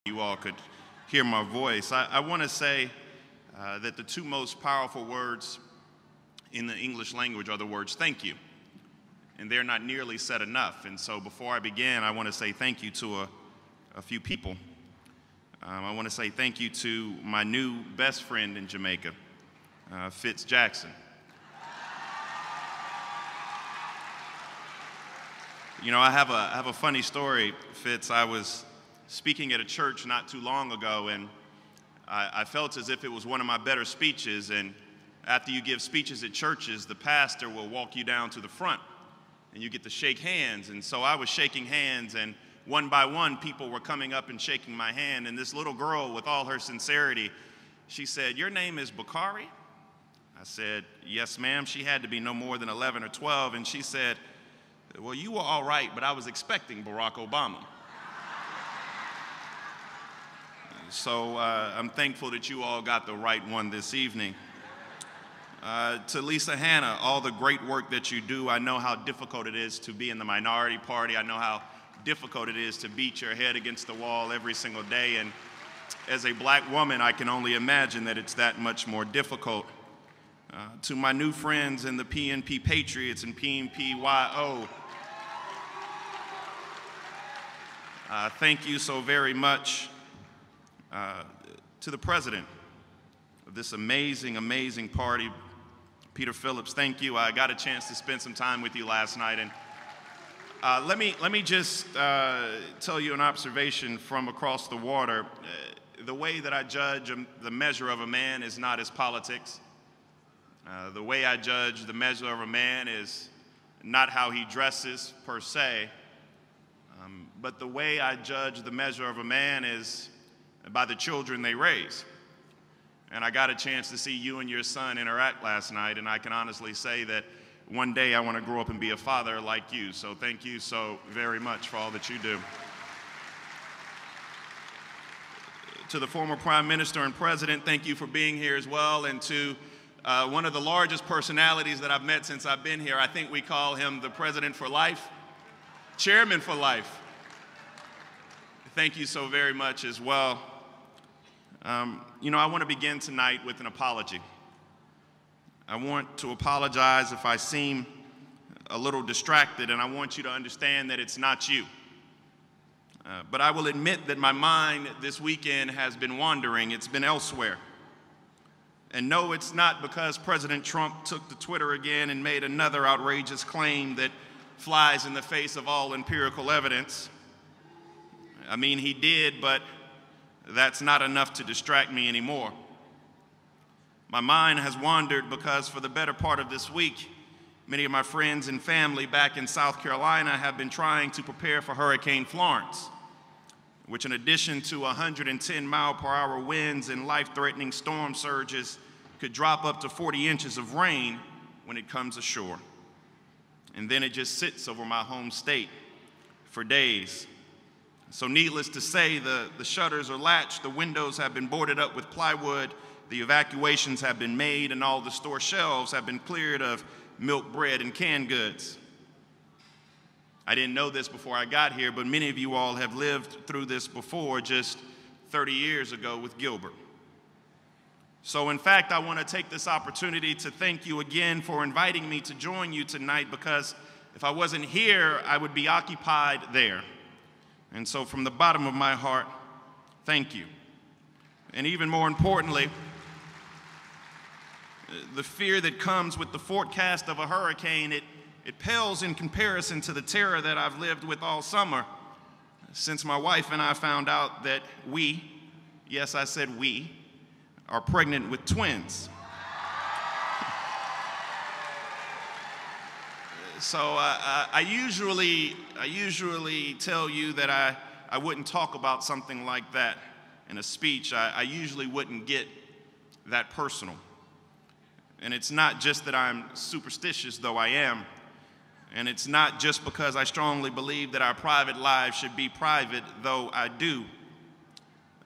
You all could hear my voice. I want to say that the two most powerful words in the English language are the words thank you. And they're not nearly said enough. And so before I begin, I want to say thank you to a few people. I want to say thank you to my new best friend in Jamaica, Fitz Jackson. You know, I have a funny story, Fitz. I was speaking at a church not too long ago, and I felt as if it was one of my better speeches. And after you give speeches at churches, the pastor will walk you down to the front, and you get to shake hands. And so I was shaking hands, and one by one, people were coming up and shaking my hand. And this little girl, with all her sincerity, she said, "Your name is Bakari?" I said, "Yes, ma'am." She had to be no more than 11 or 12, and she said, "Well, you were all right, but I was expecting Barack Obama." So I'm thankful that you all got the right one this evening. To Lisa Hanna, all the great work that you do. I know how difficult it is to be in the minority party. I know how difficult it is to beat your head against the wall every single day. And as a black woman, I can only imagine that it's that much more difficult. To my new friends in the PNP Patriots and PNPYO, thank you so very much. To the president of this amazing, amazing party, Peter Phillips, thank you. I got a chance to spend some time with you last night, and let me just tell you an observation from across the water. The way that I judge the measure of a man is not his politics. The way I judge the measure of a man is not how he dresses per se, but the way I judge the measure of a man is by the children they raise. And I got a chance to see you and your son interact last night, and I can honestly say that one day I want to grow up and be a father like you. So thank you so very much for all that you do. To the former Prime Minister and President, thank you for being here as well. And to one of the largest personalities that I've met since I've been here, I think we call him the President for Life, Chairman for Life. Thank you so very much as well. You know, I want to begin tonight with an apology. I want to apologize if I seem a little distracted, and I want you to understand that it's not you. But I will admit that my mind this weekend has been wandering. It's been elsewhere. And no, it's not because President Trump took to Twitter again and made another outrageous claim that flies in the face of all empirical evidence. I mean, he did, but that's not enough to distract me anymore. My mind has wandered because for the better part of this week, many of my friends and family back in South Carolina have been trying to prepare for Hurricane Florence, which in addition to 110-mile-per-hour winds and life-threatening storm surges could drop up to 40 inches of rain when it comes ashore. And then it just sits over my home state for days. So needless to say, the shutters are latched, the windows have been boarded up with plywood, the evacuations have been made, and all the store shelves have been cleared of milk, bread, and canned goods. I didn't know this before I got here, but many of you all have lived through this before, just 30 years ago with Gilbert. So in fact, I want to take this opportunity to thank you again for inviting me to join you tonight, because if I wasn't here, I would be occupied there. And so from the bottom of my heart, thank you. And even more importantly, the fear that comes with the forecast of a hurricane, it pales in comparison to the terror that I've lived with all summer since my wife and I found out that we, yes, I said we, are pregnant with twins. So I usually tell you that I wouldn't talk about something like that in a speech. I usually wouldn't get that personal. And it's not just that I'm superstitious, though I am. And it's not just because I strongly believe that our private lives should be private, though I do.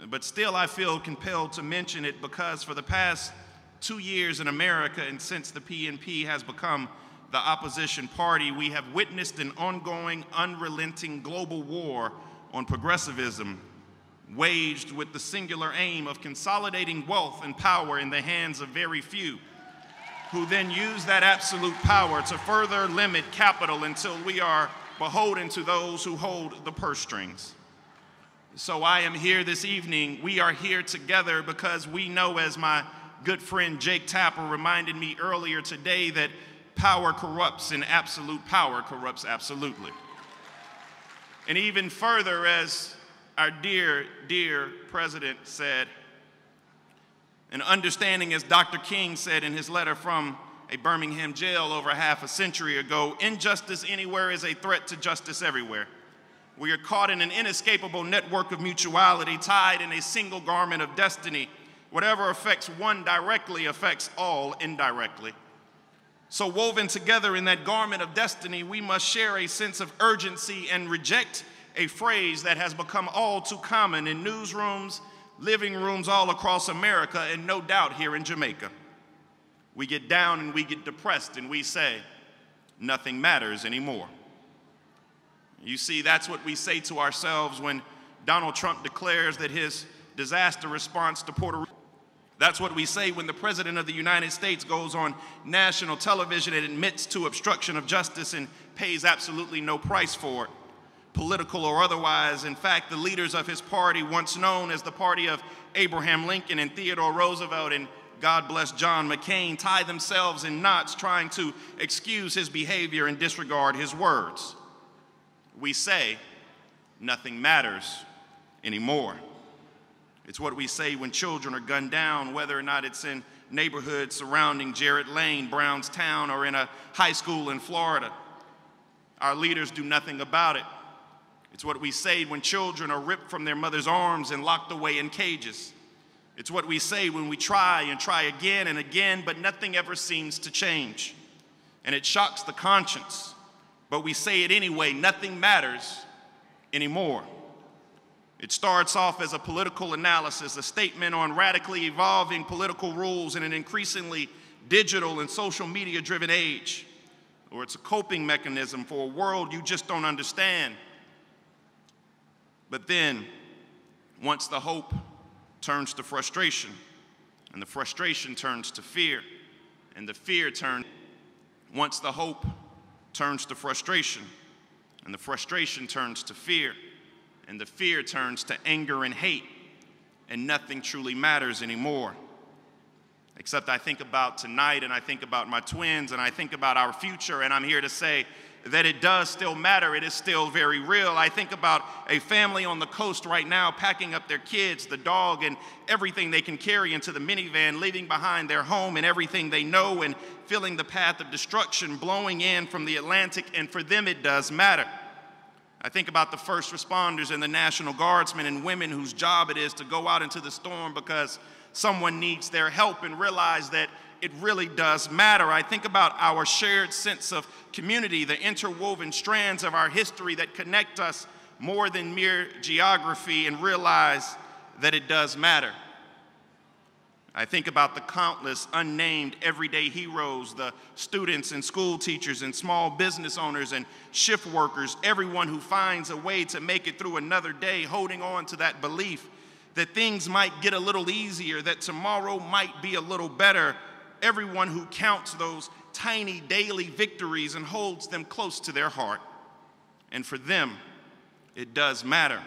But still I feel compelled to mention it because for the past 2 years in America, and since the PNP has become the opposition party, we have witnessed an ongoing, unrelenting global war on progressivism, waged with the singular aim of consolidating wealth and power in the hands of very few, who then use that absolute power to further limit capital until we are beholden to those who hold the purse strings. So I am here this evening. We are here together because we know, as my good friend Jake Tapper reminded me earlier today, that power corrupts and absolute power corrupts absolutely. And even further, as our dear, dear president said, and understanding, as Dr. King said in his letter from a Birmingham jail over half a century ago, injustice anywhere is a threat to justice everywhere. We are caught in an inescapable network of mutuality, tied in a single garment of destiny. Whatever affects one directly affects all indirectly. So woven together in that garment of destiny, we must share a sense of urgency and reject a phrase that has become all too common in newsrooms, living rooms all across America, and no doubt here in Jamaica. We get down and we get depressed and we say, nothing matters anymore. You see, that's what we say to ourselves when Donald Trump declares that his disaster response to Puerto Rico. That's what we say when the President of the United States goes on national television and admits to obstruction of justice and pays absolutely no price for it, political or otherwise. In fact, the leaders of his party, once known as the party of Abraham Lincoln and Theodore Roosevelt and God bless John McCain, tie themselves in knots trying to excuse his behavior and disregard his words. We say, nothing matters anymore. It's what we say when children are gunned down, whether or not it's in neighborhoods surrounding Jarrett Lane, Brownstown, or in a high school in Florida. Our leaders do nothing about it. It's what we say when children are ripped from their mother's arms and locked away in cages. It's what we say when we try and try again and again, but nothing ever seems to change. And it shocks the conscience, but we say it anyway, nothing matters anymore. It starts off as a political analysis, a statement on radically evolving political rules in an increasingly digital and social media-driven age, or it's a coping mechanism for a world you just don't understand. But then, once the hope turns to frustration, and the frustration turns to fear, and the fear turns, once the hope turns to frustration, and the frustration turns to fear, and the fear turns to anger and hate, and nothing truly matters anymore. Except I think about tonight, and I think about my twins, and I think about our future, and I'm here to say that it does still matter. It is still very real. I think about a family on the coast right now packing up their kids, the dog, and everything they can carry into the minivan, leaving behind their home and everything they know, and feeling the path of destruction blowing in from the Atlantic, and for them it does matter. I think about the first responders and the National Guardsmen and women whose job it is to go out into the storm because someone needs their help, and realize that it really does matter. I think about our shared sense of community, the interwoven strands of our history that connect us more than mere geography, and realize that it does matter. I think about the countless unnamed everyday heroes, the students and school teachers and small business owners and shift workers, everyone who finds a way to make it through another day, holding on to that belief that things might get a little easier, that tomorrow might be a little better. Everyone who counts those tiny daily victories and holds them close to their heart. And for them, it does matter.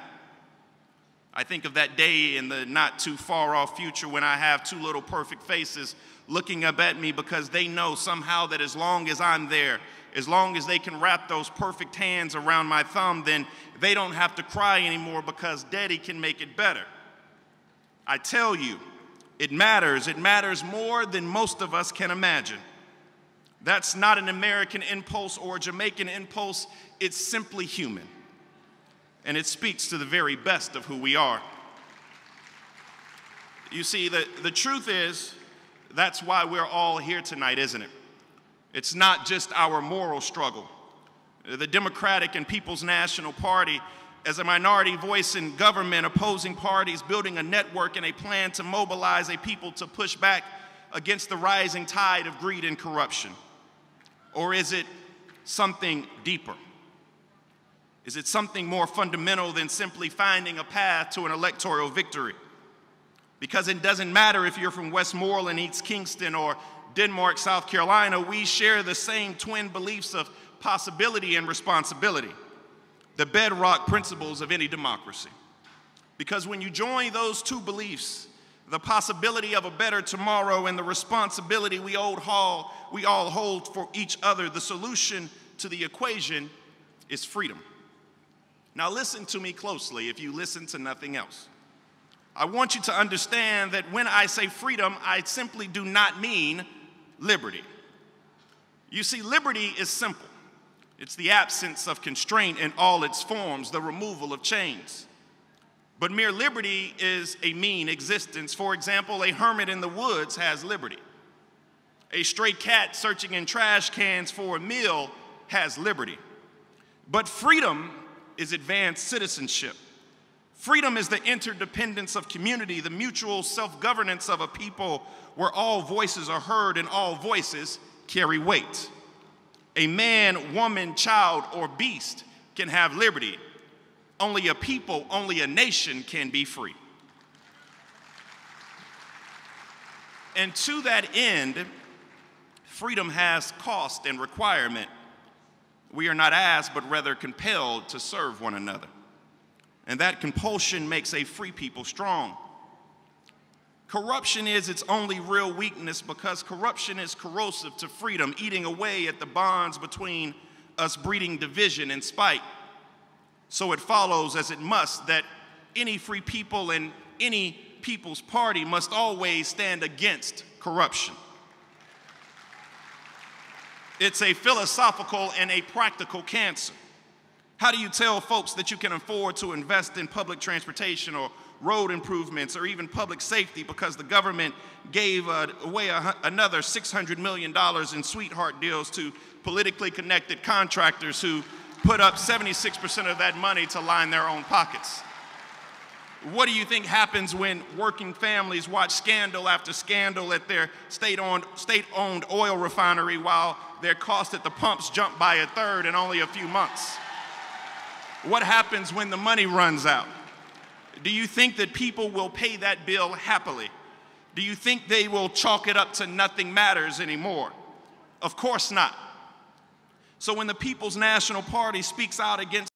I think of that day in the not too far off future when I have two little perfect faces looking up at me because they know somehow that as long as I'm there, as long as they can wrap those perfect hands around my thumb, then they don't have to cry anymore because Daddy can make it better. I tell you, it matters. It matters more than most of us can imagine. That's not an American impulse or a Jamaican impulse. It's simply human. And it speaks to the very best of who we are. You see, the truth is, that's why we're all here tonight, isn't it? It's not just our moral struggle. The Democratic and People's National Party, as a minority voice in government, opposing parties, building a network and a plan to mobilize a people to push back against the rising tide of greed and corruption? Or is it something deeper? Is it something more fundamental than simply finding a path to an electoral victory? Because it doesn't matter if you're from Westmoreland, East Kingston, or Denmark, South Carolina, we share the same twin beliefs of possibility and responsibility, the bedrock principles of any democracy. Because when you join those two beliefs, the possibility of a better tomorrow and the responsibility we all hold for each other, the solution to the equation is freedom. Now listen to me closely if you listen to nothing else. I want you to understand that when I say freedom, I simply do not mean liberty. You see, liberty is simple. It's the absence of constraint in all its forms, the removal of chains. But mere liberty is a mean existence. For example, a hermit in the woods has liberty. A stray cat searching in trash cans for a meal has liberty. But freedom is advanced citizenship. Freedom is the interdependence of community, the mutual self-governance of a people where all voices are heard and all voices carry weight. A man, woman, child, or beast can have liberty. Only a people, only a nation can be free. And to that end, freedom has cost and requirement. We are not asked, but rather compelled to serve one another. And that compulsion makes a free people strong. Corruption is its only real weakness because corruption is corrosive to freedom, eating away at the bonds between us, breeding division and spite. So it follows, as it must, that any free people and any people's party must always stand against corruption. It's a philosophical and a practical cancer. How do you tell folks that you can afford to invest in public transportation or road improvements or even public safety because the government gave away another $600 million in sweetheart deals to politically connected contractors who put up 76% of that money to line their own pockets? What do you think happens when working families watch scandal after scandal at their state-owned oil refinery while their cost at the pumps jump by a third in only a few months? What happens when the money runs out? Do you think that people will pay that bill happily? Do you think they will chalk it up to nothing matters anymore? Of course not. So when the People's National Party speaks out against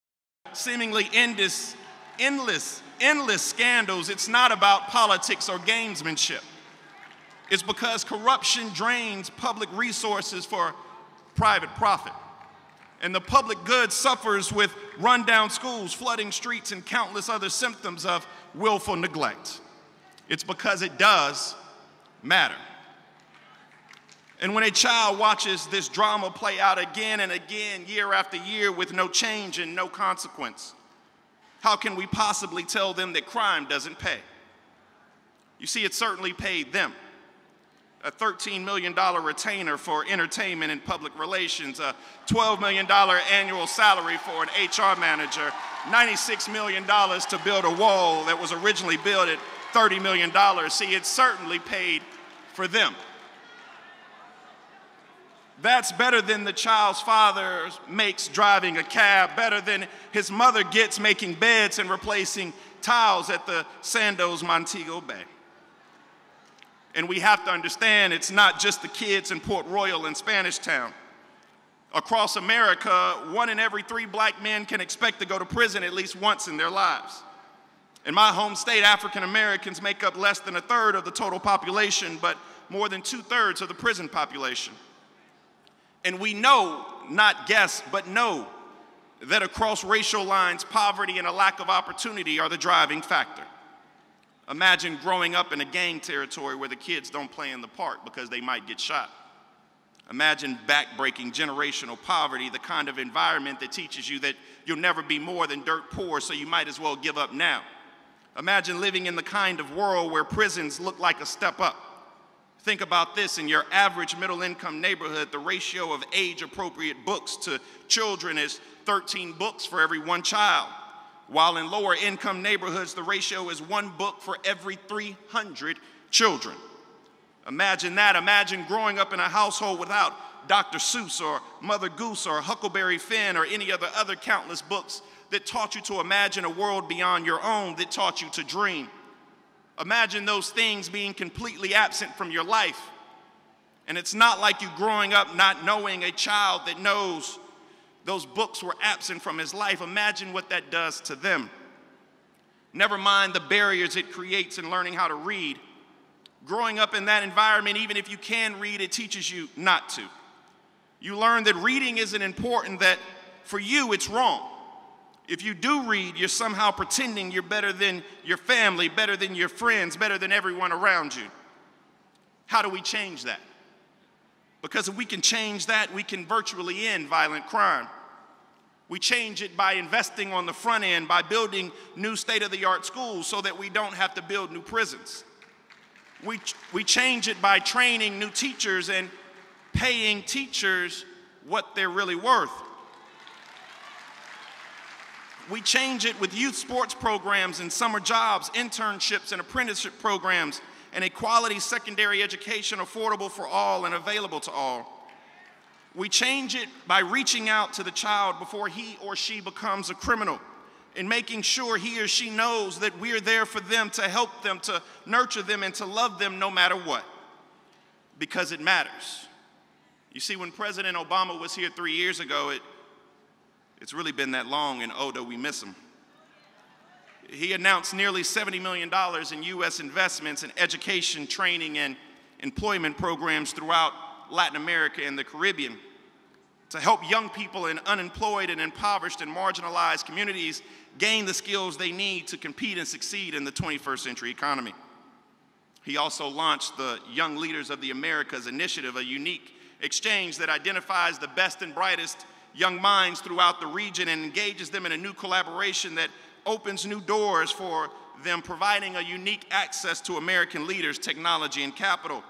seemingly endless scandals, it's not about politics or gamesmanship. It's because corruption drains public resources for private profit. And the public good suffers with rundown schools, flooding streets, and countless other symptoms of willful neglect. It's because it does matter. And when a child watches this drama play out again and again, year after year, with no change and no consequence, how can we possibly tell them that crime doesn't pay? You see, it certainly paid them. A $13 million retainer for entertainment and public relations, a $12 million annual salary for an HR manager, $96 million to build a wall that was originally built at $30 million. See, it certainly paid for them. That's better than the child's father makes driving a cab, better than his mother gets making beds and replacing tiles at the Sandoz Montego Bay. And we have to understand it's not just the kids in Port Royal and Spanish Town. Across America, 1 in every 3 black men can expect to go to prison at least once in their lives. In my home state, African Americans make up less than 1/3 of the total population, but more than 2/3 of the prison population. And we know, not guess, but know that across racial lines, poverty and a lack of opportunity are the driving factor. Imagine growing up in a gang territory where the kids don't play in the park because they might get shot. Imagine backbreaking generational poverty, the kind of environment that teaches you that you'll never be more than dirt poor, so you might as well give up now. Imagine living in the kind of world where prisons look like a step up. Think about this: in your average middle-income neighborhood, the ratio of age-appropriate books to children is 13 books for every 1 child, while in lower-income neighborhoods, the ratio is 1 book for every 300 children. Imagine that. Imagine growing up in a household without Dr. Seuss or Mother Goose or Huckleberry Finn or any of the other countless books that taught you to imagine a world beyond your own, that taught you to dream. Imagine those things being completely absent from your life. And it's not like you growing up not knowing a child that knows those books were absent from his life. Imagine what that does to them. Never mind the barriers it creates in learning how to read. Growing up in that environment, even if you can read, it teaches you not to. You learn that reading isn't important, that for you it's wrong. If you do read, you're somehow pretending you're better than your family, better than your friends, better than everyone around you. How do we change that? Because if we can change that, we can virtually end violent crime. We change it by investing on the front end, by building new state-of-the-art schools so that we don't have to build new prisons. We change it by training new teachers and paying teachers what they're really worth. We change it with youth sports programs and summer jobs, internships and apprenticeship programs, and a quality secondary education affordable for all and available to all. We change it by reaching out to the child before he or she becomes a criminal and making sure he or she knows that we're there for them, to help them, to nurture them, and to love them no matter what, because it matters. You see, when President Obama was here 3 years ago, it's really been that long, and oh, do we miss him. He announced nearly $70 million in U.S. investments in education, training, and employment programs throughout Latin America and the Caribbean to help young people in unemployed and impoverished and marginalized communities gain the skills they need to compete and succeed in the 21st century economy. He also launched the Young Leaders of the Americas initiative, a unique exchange that identifies the best and brightest young minds throughout the region and engages them in a new collaboration that opens new doors for them, providing a unique access to American leaders, technology, and capital,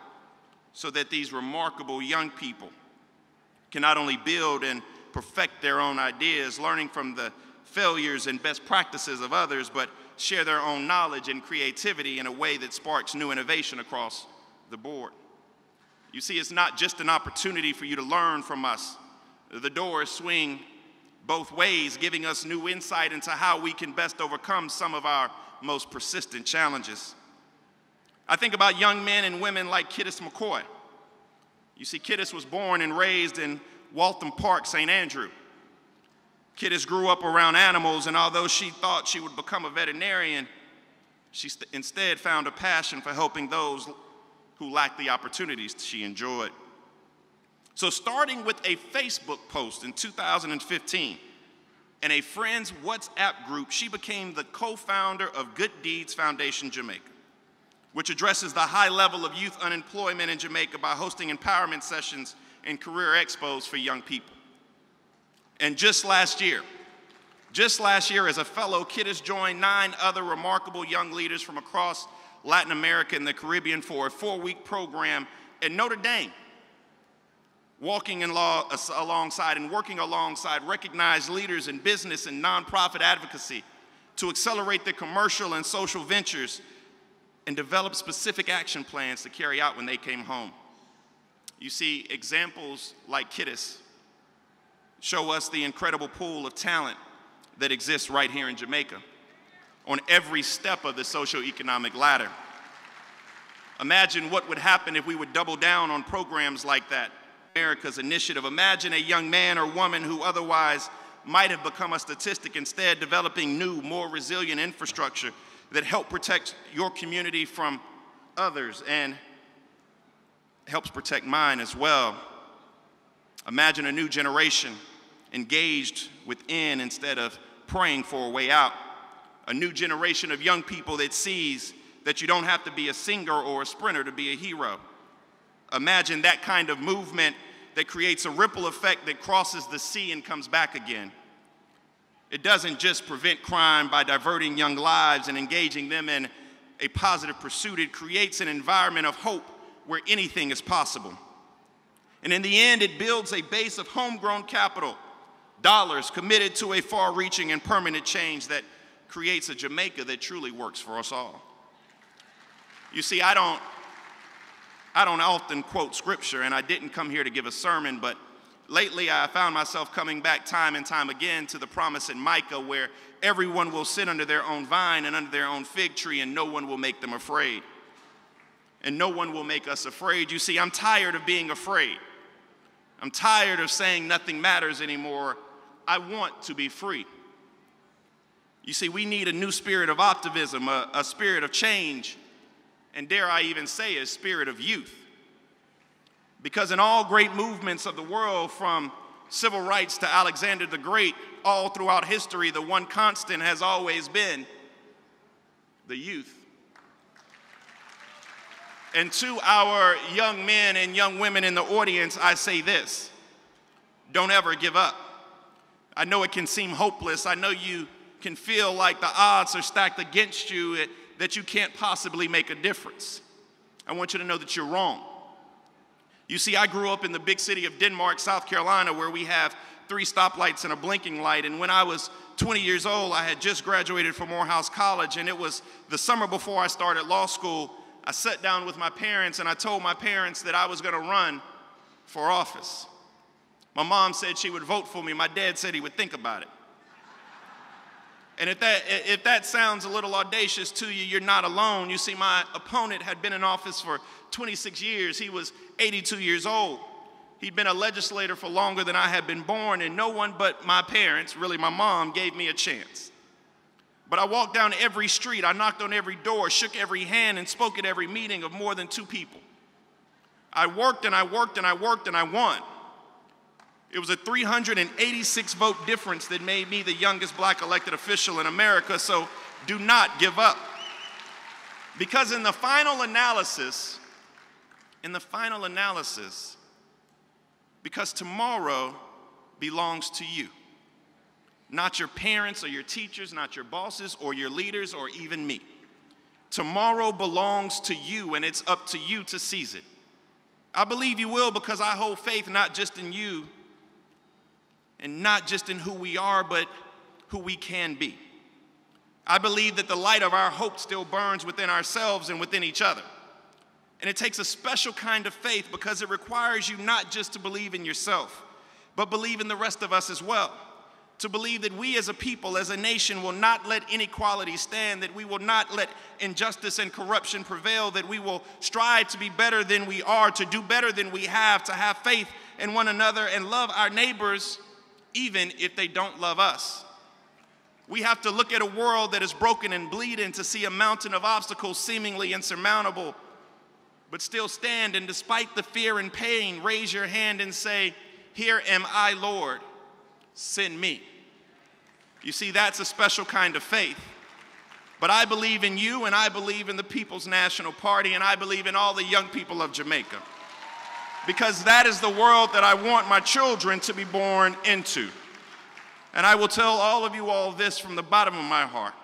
so that these remarkable young people can not only build and perfect their own ideas, learning from the failures and best practices of others, but share their own knowledge and creativity in a way that sparks new innovation across the board. You see, it's not just an opportunity for you to learn from us. The doors swing both ways, giving us new insight into how we can best overcome some of our most persistent challenges. I think about young men and women like Kiddis McCoy. You see, Kiddis was born and raised in Waltham Park, St. Andrew. Kiddis grew up around animals, and although she thought she would become a veterinarian, she instead found a passion for helping those who lacked the opportunities she enjoyed. So starting with a Facebook post in 2015 and a friend's WhatsApp group, she became the co-founder of Good Deeds Foundation Jamaica, which addresses the high level of youth unemployment in Jamaica by hosting empowerment sessions and career expos for young people. And just last year, as a fellow, Kiddis joined 9 other remarkable young leaders from across Latin America and the Caribbean for a 4-week program at Notre Dame, working alongside recognized leaders in business and nonprofit advocacy to accelerate their commercial and social ventures and develop specific action plans to carry out when they came home. You see, examples like Kiddis show us the incredible pool of talent that exists right here in Jamaica on every step of the socioeconomic ladder. Imagine what would happen if we would double down on programs like that. America's initiative. Imagine a young man or woman who otherwise might have become a statistic, instead developing new, more resilient infrastructure that help protect your community from others and helps protect mine as well. Imagine a new generation engaged within instead of praying for a way out. A new generation of young people that sees that you don't have to be a singer or a sprinter to be a hero. Imagine that kind of movement that creates a ripple effect that crosses the sea and comes back again. It doesn't just prevent crime by diverting young lives and engaging them in a positive pursuit. It creates an environment of hope where anything is possible. And in the end, it builds a base of homegrown capital, dollars committed to a far-reaching and permanent change that creates a Jamaica that truly works for us all. You see, I don't often quote scripture, and I didn't come here to give a sermon, but lately I found myself coming back time and time again to the promise in Micah where everyone will sit under their own vine and under their own fig tree, and no one will make them afraid. And no one will make us afraid. You see, I'm tired of being afraid. I'm tired of saying nothing matters anymore. I want to be free. You see, we need a new spirit of optimism, a spirit of change, and dare I even say a spirit of youth. Because in all great movements of the world, from civil rights to Alexander the Great, all throughout history, the one constant has always been the youth. And to our young men and young women in the audience, I say this: don't ever give up. I know it can seem hopeless. I know you can feel like the odds are stacked against you, that you can't possibly make a difference. I want you to know that you're wrong. You see, I grew up in the big city of Denmark, South Carolina, where we have 3 stoplights and a blinking light. And when I was 20 years old, I had just graduated from Morehouse College, and it was the summer before I started law school. I sat down with my parents and I told my parents that I was going to run for office. My mom said she would vote for me. My dad said he would think about it. And if that sounds a little audacious to you, you're not alone. You see, my opponent had been in office for 26 years. He was 82 years old. He'd been a legislator for longer than I had been born, and no one but my parents, really my mom, gave me a chance. But I walked down every street, I knocked on every door, shook every hand, and spoke at every meeting of more than 2 people. I worked and I worked and I worked and I won. It was a 386 vote difference that made me the youngest black elected official in America, so do not give up. Because in the final analysis, because tomorrow belongs to you. Not your parents or your teachers, not your bosses or your leaders or even me. Tomorrow belongs to you, and it's up to you to seize it. I believe you will, because I hold faith not just in you and not just in who we are, but who we can be. I believe that the light of our hope still burns within ourselves and within each other. And it takes a special kind of faith, because it requires you not just to believe in yourself, but believe in the rest of us as well. To believe that we as a people, as a nation, will not let inequality stand, that we will not let injustice and corruption prevail, that we will strive to be better than we are, to do better than we have, to have faith in one another and love our neighbors even if they don't love us. We have to look at a world that is broken and bleeding to see a mountain of obstacles seemingly insurmountable, but still stand, and despite the fear and pain, raise your hand and say, "Here am I, Lord, send me." You see, that's a special kind of faith. But I believe in you, and I believe in the People's National Party, and I believe in all the young people of Jamaica. Because that is the world that I want my children to be born into. And I will tell all of you all this from the bottom of my heart.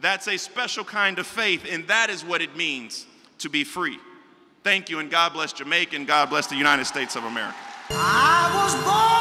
That's a special kind of faith, and that is what it means to be free. Thank you, and God bless Jamaica, and God bless the United States of America. I was born